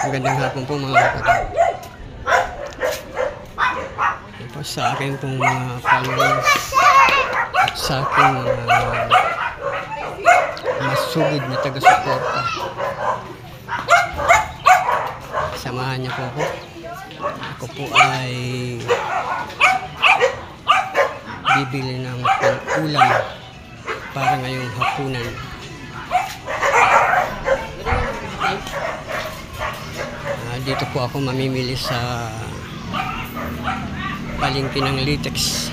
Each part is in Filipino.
Magandang hapon po mga kapatid. Ito sa akin pong mga followers at sa aking masugid na taga-suporta. Samahan niyo po ako. Ako po ay bibili ng pang-ulam para ngayong hapunan. Dito po ako mamimili sa palengke ng Litex.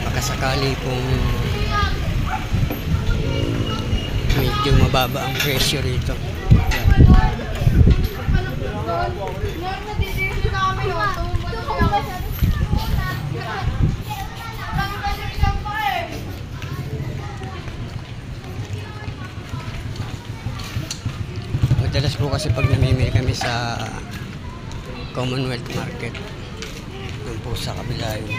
Baka sakali pong medyo mababa ang presyo rito. Madalas po kasi pag namimili kami sa Commonwealth Market, yun po sa kabila yun.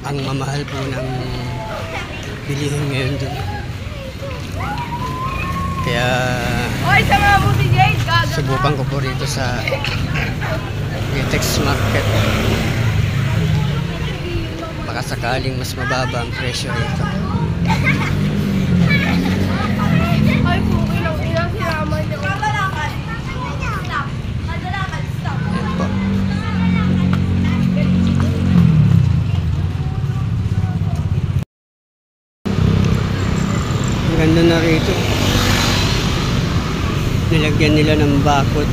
Ang mamahal po ng bilihin ngayon dun. Kaya subukan ko po rito sa Litex Market. Baka sakaling mas mababa ang presyo rito. Ay po, ilang sinaman niyo. Kadalakan. Stop. Ayan po. Ang ganda na rito. Nilagyan nila ng bakod.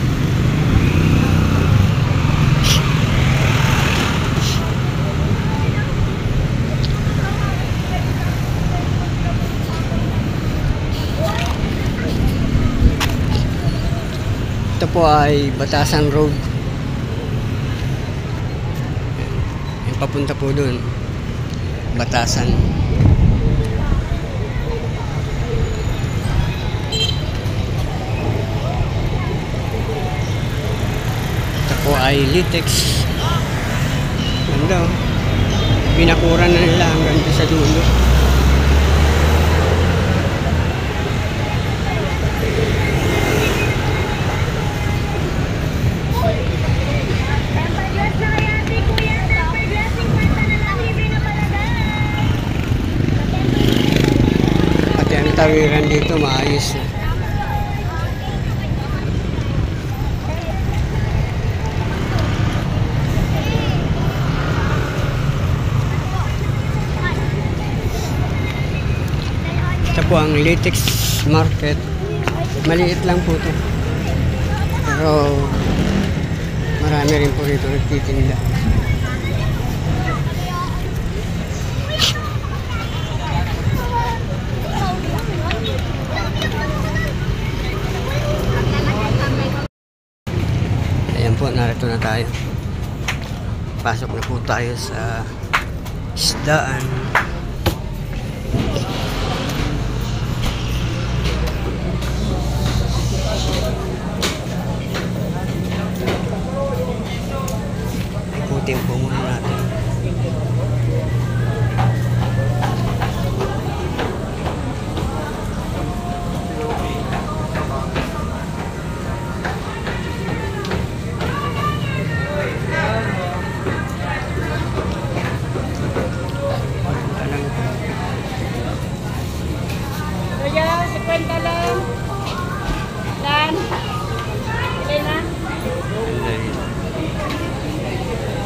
Ito po ay Batasan Road. Yung papunta po dun, Batasan. Ito po ay Litex. Ganda oh. Binakuran na nila hanggang sa dulo. Tawiran dito maayos na. Ito po ang Litex Market. Maliit lang po ito, pero marami rin po rito nagtitinda. Po, narito na tayo. Pasok na po tayo sa isdaan. Ikutin po muna natin.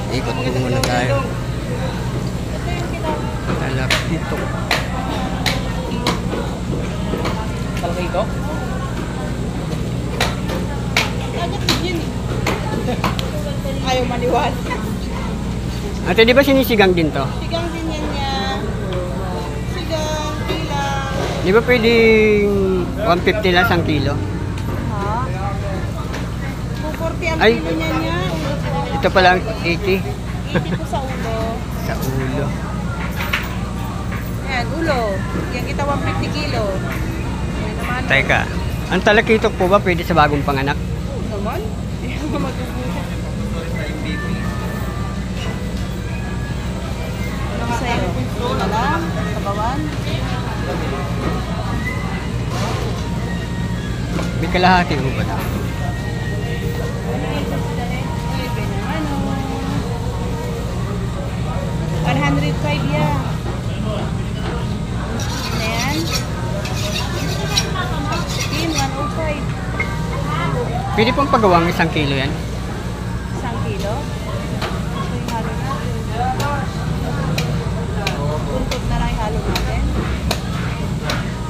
Ikot po muna tayo. Talap dito. Talaga ito? Ayaw maniwala. Ate, di ba sinisigang din to? Sigang din yan niya. Sigang, kilang. Di ba pwedeng 150 lang ang kilo? Ha? 240 ang Ay. kilo niya niya. Ito pala ang 80. 80 po sa ulo. Sa ulo. Yan, ulo. Yan kita 150 kilo. Yan naman. Teka, ang talakitok po ba pwede sa bagong panganak? Oo naman. Hindi mo matubuhan. May kalahati mo ba daw? Ano? 105 yan. Ano yan? Chicken, 105. Pwede pong pagawang 1 kilo yan? 1 kilo? Ito yung halo natin. Buntot na lang yung halo natin.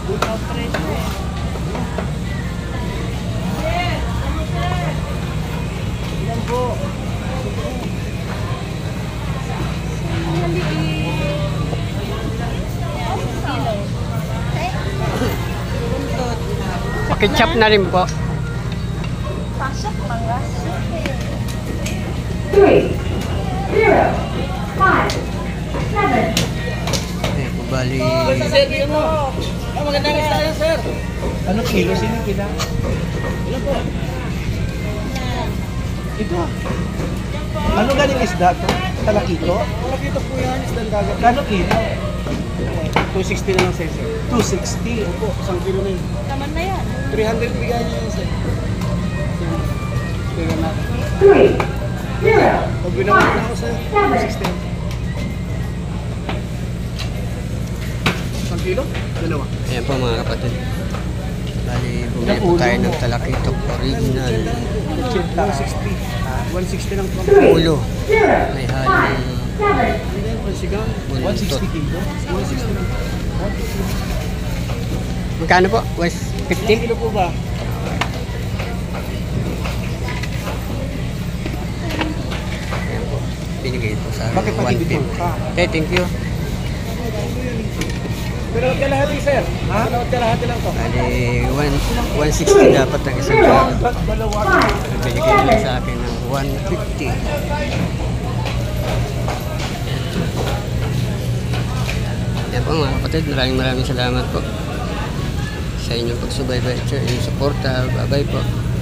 Ito preso eh. Ilan po? Ang maliit. Yan, 1 kilo. Buntot. Pakichop na rin po. Pasok mga. 3, 0, 5, 7. Ayan po, bali. Magandang isda yan, sir. Ano kilo? Sino kila? Ilan po? Ito. Ano galing isda to? Talakito? Nakita po yan, isda ng gagat. Kano kilo? 260 na lang, sir. 260. Opo, 1 kilo na yun. Naman na yan. 300 bigay niya yun, sir. Kaya natin. 3, 0, Pag binawan na ako, sir. 7. 1 kilo? Dalawa. Ayan po mga kapatid. Bali, bumili po tayo ng talakitok original. 160 lang po. Ulo. 0, May haling 7. Pansigang. buntot. 160 kilo? 160 lang. Magkano po? 10 50? kilo po ba? Ayan po. Binigay po sa Bakit pati 150. bito ka? Okay, thank you. Pero kalahati, sir. Ha? Kalahati lang to. Bali, 160 dapat ang isang kilo. Dalawa. Binigay nila sa akin ng 150. Yan po mga kapatid, maraming salamat po sa inyong pagsubaybay at sa inyong suporta. Bye-bye po.